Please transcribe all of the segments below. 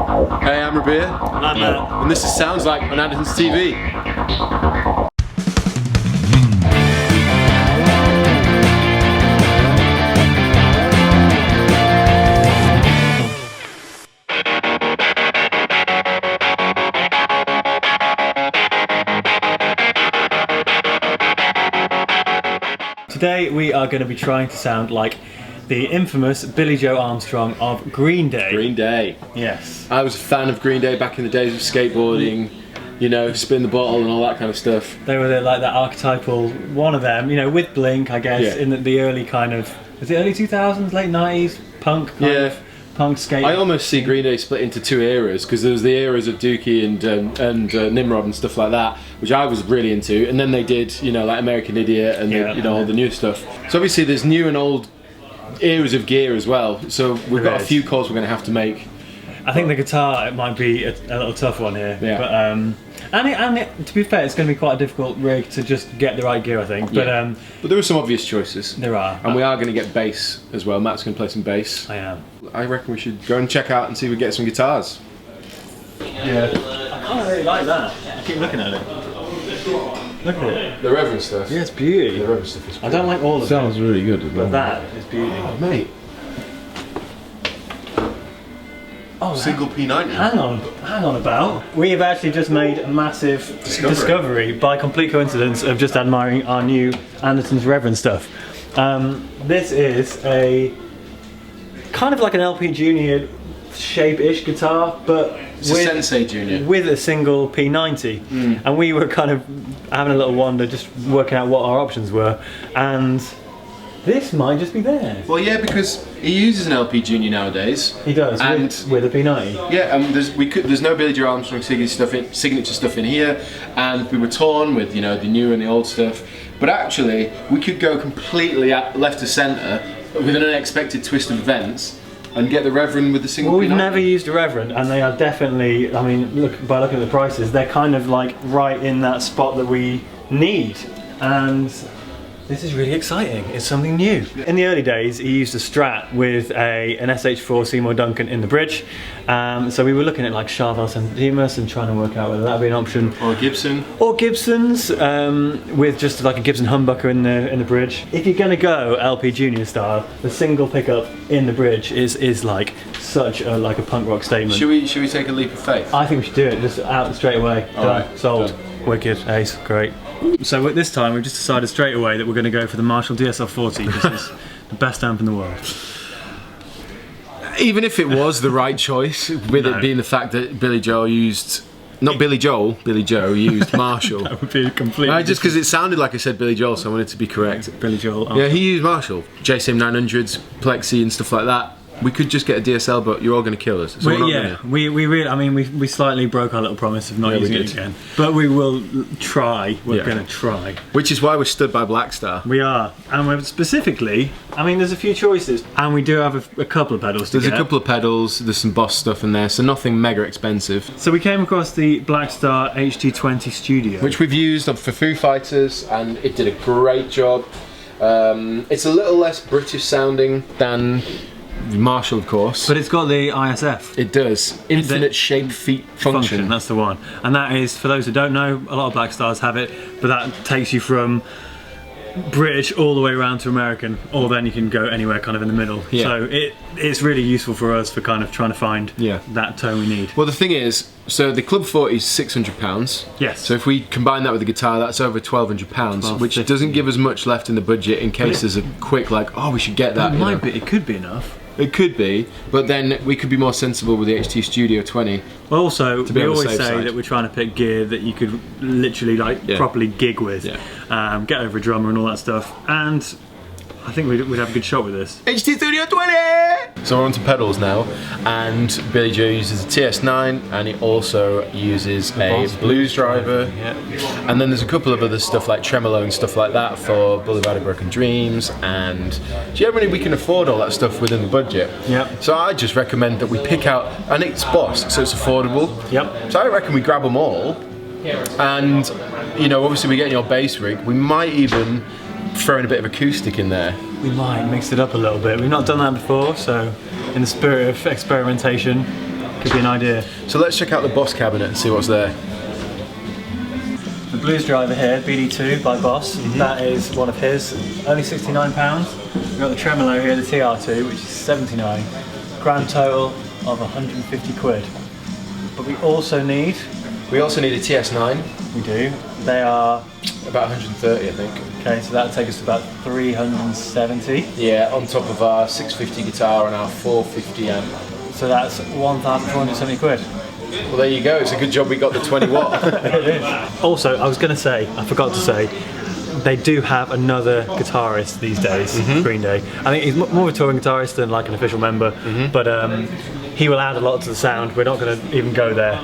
Hey, I'm Rabea. And I'm Matt. And this sounds like on Andertons TV. Today we are going to be trying to sound like the infamous Billie Joe Armstrong of Greenday. Greenday. Yes. I was a fan of Greenday back in the days of skateboarding, you know, spin the bottle and all that kind of stuff. They were like that archetypal one of them, you know, with Blink, I guess, in the early kind of, was it early 2000s, late 90s, punk kind of, punk skate. I almost see Greenday split into two eras, because there was the eras of Dookie and Nimrod and stuff like that, which I was really into, and then they did, you know, like American Idiot and you know, all the new stuff. So obviously there's new and old eras of gear as well, so we've got a few calls we're going to have to make. I think the guitar, it might be a little tough one here, but to be fair, it's going to be quite a difficult rig to just get the right gear, I think. But there are some obvious choices. There are, and we are going to get bass as well. Matt's going to play some bass. I am. I reckon we should go and check out and see if we get some guitars. Yeah, I kind of really like that. I keep looking at it. Look at it. The Reverend stuff. Yeah, it's beauty. The Reverend stuff is beauty. I don't like all of it. Sounds really good. But that is beauty. Oh, mate. Oh, single P90. Hang on about. We have actually just made a massive discovery by complete coincidence of just admiring our new Andertons Reverend stuff. This is a kind of like an LP Junior shape-ish guitar, but it's a Sensei Junior with a single P90, and we were kind of having a little wander, just working out what our options were, and this might just be theirs. Well, yeah, because he uses an LP Junior nowadays. He does, and with a P90. Yeah, there's no Billie Joe Armstrong signature stuff in here, and we were torn with, you know, the new and the old stuff. But actually, we could go completely left to centre with an unexpected twist of events and get the Reverend with the single P90. We've never used a Reverend, and they are definitely, I mean, by looking at the prices, they're kind of like right in that spot that we need. And this is really exciting. It's something new. In the early days, he used a Strat with an SH4 Seymour Duncan in the bridge. So we were looking at like Charvel and Demas and trying to work out whether that would be an option. Or a Gibson. Or Gibsons, with just like a Gibson humbucker in the bridge. If you're gonna go LP Junior style, the single pickup in the bridge is like such a like a punk rock statement. Should we take a leap of faith? I think we should do it, just out straight away. All right, sold. done. Wicked, ace, great. So at this time we've just decided straight away that we're going to go for the Marshall DSL-40 because it's the best amp in the world. Even if it was the right choice, with it being the fact that Billie Joe used, not Billie Joel, Billie Joe used Marshall. That would be completely just because it sounded like I said Billie Joel, so I wanted to be correct. Billie Joel. Yeah, he used Marshall, JSM 900s, Plexi and stuff like that. We could just get a DSL, but you're all going to kill us. So we really, I mean, we slightly broke our little promise of not using it again. But we will try. We're going to try. Which is why we're stood by Blackstar. We are, and we're specifically. I mean, there's a few choices, and we do have a couple of pedals. There's a couple of pedals. There's some Boss stuff in there, so nothing mega expensive. So we came across the Blackstar HT20 Studio, which we've used for Foo Fighters, and it did a great job. It's a little less British sounding than Marshall, of course, but it's got the ISF. It does. Infinite shape feet function. That's the one, and that is, for those who don't know, a lot of Blackstars have it, but that takes you from British all the way around to American, or then you can go anywhere kind of in the middle. So it's really useful for us for kind of trying to find that tone we need. Well, the thing is, so the Club 40 is £600. Yes. So if we combine that with the guitar, that's over £1,200, which doesn't give us much left in the budget in case there's a quick like, oh, we should get that. It could be enough. It could be, but then we could be more sensible with the HT Studio 20. Well, also, we always say side. that we're trying to pick gear that you could literally like properly gig with, get over a drummer and all that stuff, and I think we'd have a good shot with this. HT Studio 20! So we're onto pedals now, and Billie Joe uses a TS9, and he also uses a Blues driver. And then there's a couple of other stuff like tremolo and stuff like that for Boulevard of Broken Dreams, and generally we can afford all that stuff within the budget. So I just recommend that we pick out, and it's Boss, so it's affordable. So I reckon we grab them all, and you know, obviously we're getting your bass rig, we might even throw in a bit of acoustic in there. We might mix it up a little bit. We've not done that before, so in the spirit of experimentation, Could be an idea. So let's check out the Boss cabinet and see what's there. The blues driver here, BD2 by Boss, that is one of his, only £69. We've got the tremolo here, the TR2, which is 79. Grand total of 150 quid. But we also need We also need a TS9. We do. They are about 130, I think. Okay, so that'll take us to about 370. Yeah, on top of our 650 guitar and our 450 amp. So that's 1,470 quid. Well, there you go. It's a good job we got the 20 watt. It is. Also, I was going to say, I forgot to say, they do have another guitarist these days, Greenday. I think he's more of a touring guitarist than like an official member, but he will add a lot to the sound. We're not going to even go there.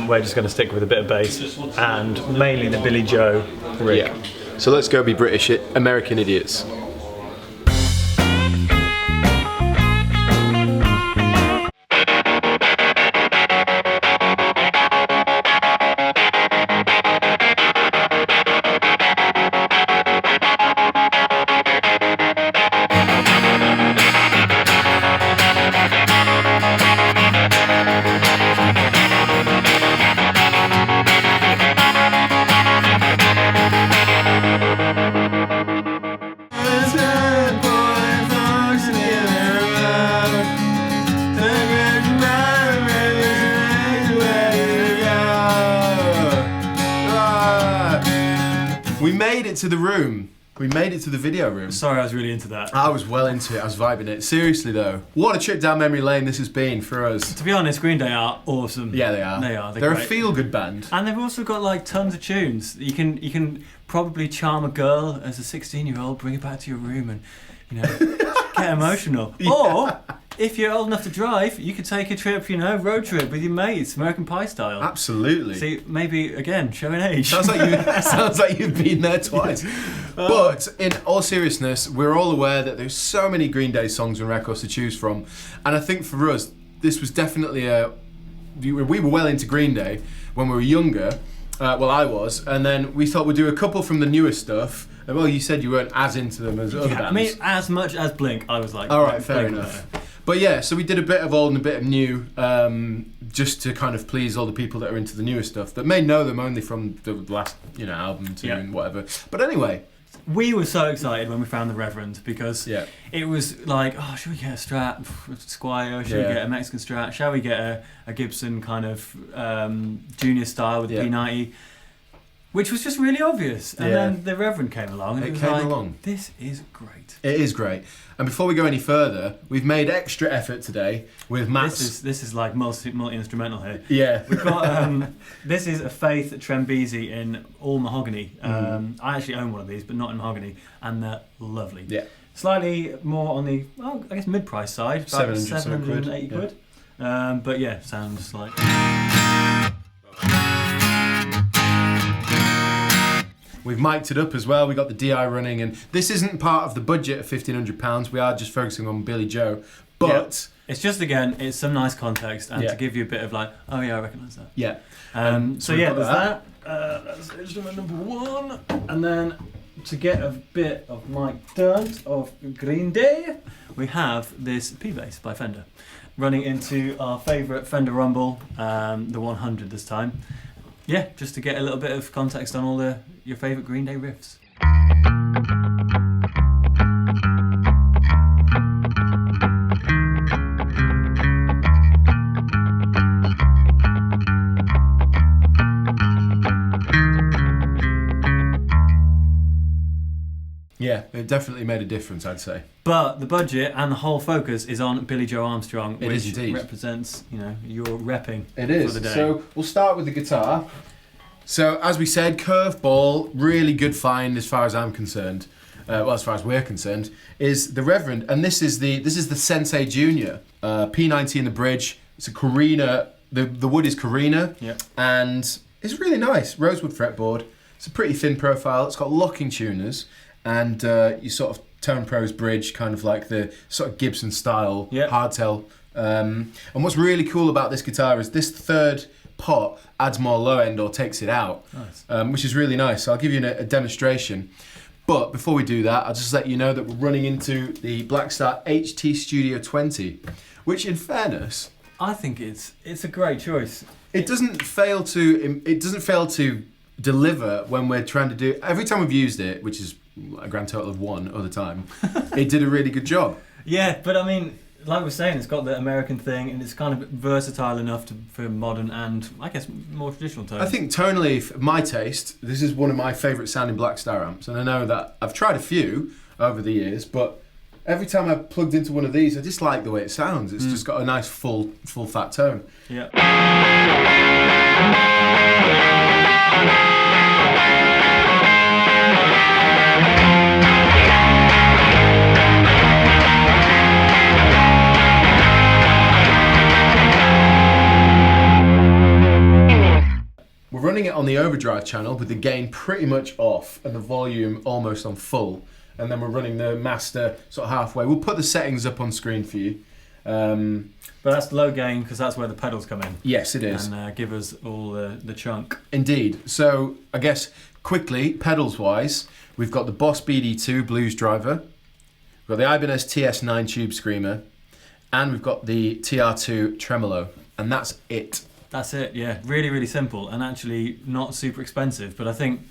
We're just going to stick with a bit of bass and mainly the Billie Joe rig. Yeah. So let's go be British American idiots. We made it to the room. We made it to the video room. Sorry, I was really into that. I was well into it. I was vibing it. Seriously though, what a trip down memory lane this has been for us. To be honest, Greenday are awesome. Yeah, they are. They are. They're a great. feel-good band. And they've also got like tons of tunes. You can probably charm a girl as a 16-year-old, bring her back to your room, and get emotional. Yeah. Or if you're old enough to drive, you could take a trip, road trip with your mates, American Pie style. Absolutely. See, maybe again, showing age. Sounds like you've been there twice. But in all seriousness, we're all aware that there's so many Green Day songs and records to choose from, and I think for us, this was definitely we were well into Green Day when we were younger. Well, I was, and then we thought we'd do a couple from the newer stuff. Well, you said you weren't as into them as other bands. I mean, as much as Blink, I was like. All right, fair Blink enough. But yeah, so we did a bit of old and a bit of new, just to kind of please all the people that are into the newer stuff that may know them only from the last, album, tune, and whatever. But anyway, we were so excited when we found the Reverend because it was like, oh, should we get a Strat Squire? Should we get a Mexican Strat? Shall we get a Gibson kind of junior style with the P90? Which was just really obvious. And then the Reverend came along and it was like, this is great. It is great. And before we go any further, we've made extra effort today with Matt's... This is like multi-instrumental here. Yeah. We've got, this is a Faith Trembesi in all mahogany. I actually own one of these, but not in mahogany. And they're lovely. Yeah. Slightly more on the, I guess, mid-price side. 780 quid. But yeah, sounds like... We've mic'd it up as well, we got the DI running, and this isn't part of the budget of £1,500, we are just focusing on Billie Joe, but... It's just, again, it's some nice context, and to give you a bit of like, oh yeah, I recognise that. Yeah. So yeah, there's that. That's instrument number 1, and then to get a bit of Mike Dirnt of Greenday, we have this P-Bass by Fender, running into our favourite Fender Rumble, the 100 this time. Yeah, just to get a little bit of context on all your favourite Green Day riffs. Yeah, it definitely made a difference, I'd say. But the budget and the whole focus is on Billie Joe Armstrong, which indeed represents, your repping for the day. So we'll start with the guitar. So as we said, curveball, really good find as far as I'm concerned. Well, as far as we're concerned, is the Reverend, and this is the Sensei Junior, P90 in the bridge. It's a Carina. The wood is Carina, and it's really nice. Rosewood fretboard. It's a pretty thin profile. It's got locking tuners, and you sort of Tone Pro's bridge, kind of like the sort of Gibson style hardtail. And what's really cool about this guitar is this third pot adds more low end or takes it out, which is really nice. So I'll give you a demonstration. But before we do that, I'll just let you know that we're running into the Blackstar HT Studio 20, which in fairness, I think it's a great choice. It doesn't fail to deliver when we're trying to do. Every time we've used it, which is a grand total of one other time, it did a really good job. Yeah, but I mean, like we were saying, it's got the American thing, and it's kind of versatile enough for modern and, I guess, more traditional tones. I think tonally, for my taste, this is one of my favourite sounding Black Star amps, and I know that I've tried a few over the years, but every time I've plugged into one of these, I just like the way it sounds. It's just got a nice full fat tone. Yeah. We're running it on the overdrive channel with the gain pretty much off and the volume almost on full. And then we're running the master sort of halfway. We'll put the settings up on screen for you. But that's low gain because that's where the pedals come in. Yes, it is. And give us all the chunk. Indeed. So I guess quickly, pedals wise, we've got the Boss BD2 Blues Driver, we've got the Ibanez TS9 Tube Screamer, and we've got the TR2 Tremolo, and that's it. That's it, yeah. Really, really simple and actually not super expensive. But I think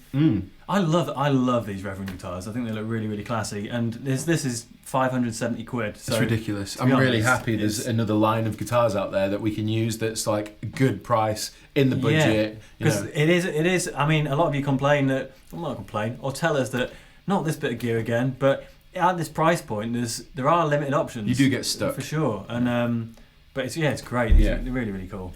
I love these Reverend guitars. I think they look really, really classy. And this is 570 quid. So it's ridiculous. I'm really happy there's another line of guitars out there that we can use that's like a good price in the budget. Because it is. I mean, a lot of you complain that, well, not complain, or tell us that not this bit of gear again, but at this price point, there are limited options. You do get stuck for sure. And but it's great. It's really, really cool.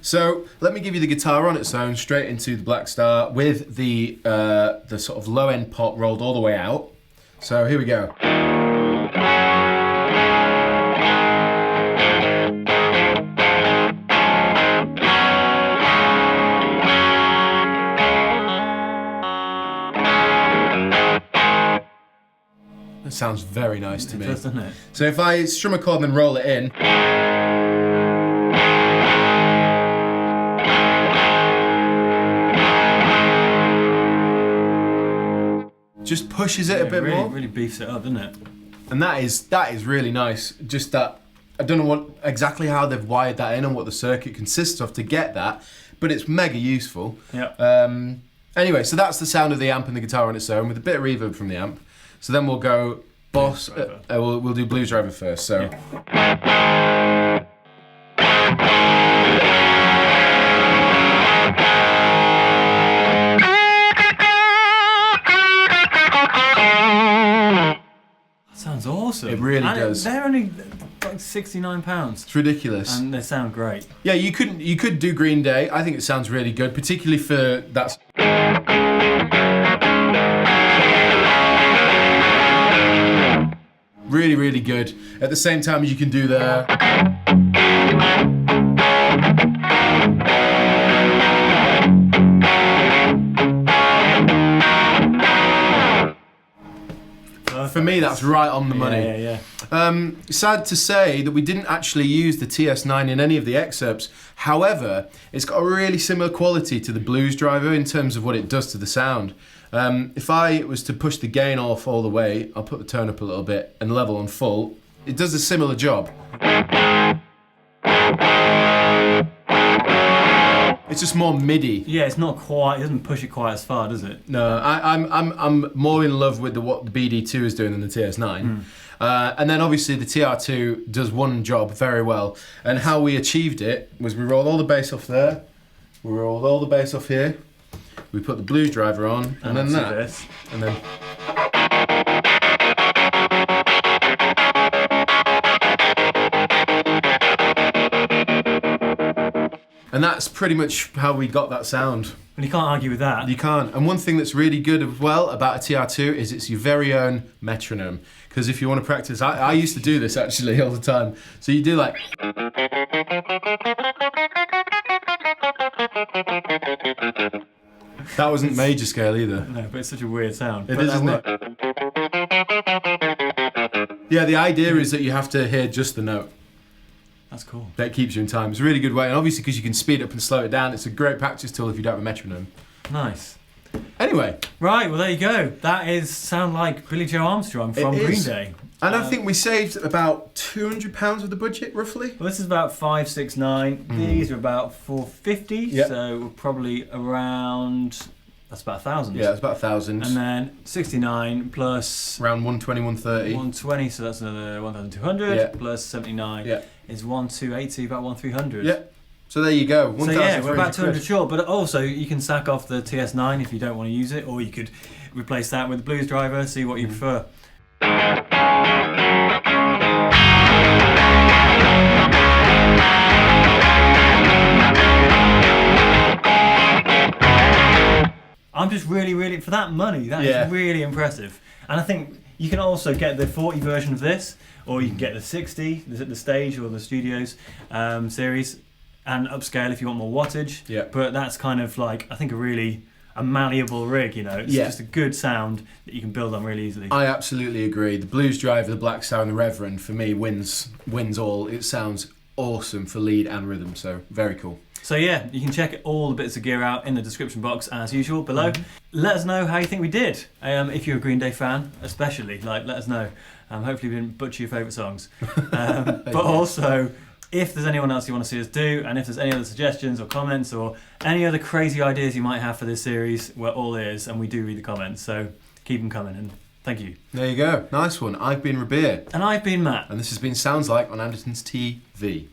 So let me give you the guitar on its own, straight into the Black Star with the sort of low end pot rolled all the way out. So here we go. That sounds very nice to me. It does, doesn't it? So if I strum a chord and then roll it in, just pushes it a bit more. Really beefs it up, doesn't it? And that is really nice. Just that, I don't know exactly how they've wired that in and what the circuit consists of to get that, but it's mega useful. Yeah. Anyway, so that's the sound of the amp and the guitar on its own with a bit of reverb from the amp. So then we'll go Boss. We'll do Blues Driver first. So. Yeah. Sounds awesome. It really does. They're only like £69. It's ridiculous. And they sound great. Yeah, you could do Greenday. I think it sounds really good, particularly for that. Really, really good. At the same time as you can do the. For me, that's right on the money. Yeah. Sad to say that we didn't actually use the TS9 in any of the excerpts. However, it's got a really similar quality to the Blues Driver in terms of what it does to the sound. If I was to push the gain off all the way, I'll put the tone up a little bit and level on full, it does a similar job. It's just more MIDI. Yeah, it's not quite. It doesn't push it quite as far, does it? No, I'm more in love with what the BD2 is doing than the TS9. And then obviously the TR2 does one job very well. And how we achieved it was we rolled all the bass off there, we rolled all the bass off here, we put the Blues Driver on, and then that, this. and then. And that's pretty much how we got that sound. And you can't argue with that. You can't. And one thing that's really good as well about a TR2 is it's your very own metronome. Because if you want to practice, I used to do this actually all the time. So you do like. That wasn't major scale either. No, but it's such a weird sound. It is, isn't it? Yeah, the idea is that you have to hear just the note. That's cool. That keeps you in time. It's a really good way, and obviously because you can speed it up and slow it down, it's a great practice tool if you don't have a metronome. Nice. Anyway. Right, well there you go. That is sound like Billie Joe Armstrong from Greenday. And I think we saved about £200 of the budget, roughly. Well, this is about 569. These are about 450. Yep. So we're probably around. That's about 1,000. Yeah, it's about 1,000. And then 69 plus around 120, 130. 120, so that's another 1,200. Yeah. Plus 79 yeah. is 1,280, about 1,300. Yeah. So there you go. So yeah, we're about 200 short. But also, you can sack off the TS9 if you don't want to use it, or you could replace that with the Blues driver. See what you prefer. I'm just really, for that money, that is really impressive. And I think you can also get the 40 version of this, or you can get the 60, the stage or the studios series, and upscale if you want more wattage. Yeah. But that's kind of like, I think, a malleable rig, you know. It's just a good sound that you can build on really easily. I absolutely agree. The Blues driver, the Black Star and the Reverend, for me, wins all. It sounds awesome for lead and rhythm, so very cool. So yeah, you can check all the bits of gear out in the description box as usual below. Let us know how you think we did. If you're a Green Day fan, especially, let us know. Hopefully we didn't butcher your favourite songs. But also, if there's anyone else you want to see us do, and if there's any other suggestions or comments or any other crazy ideas you might have for this series, we're all ears and we do read the comments. So keep them coming and thank you. There you go. Nice one. I've been Rabea. And I've been Matt. And this has been Sounds Like on Andertons TV.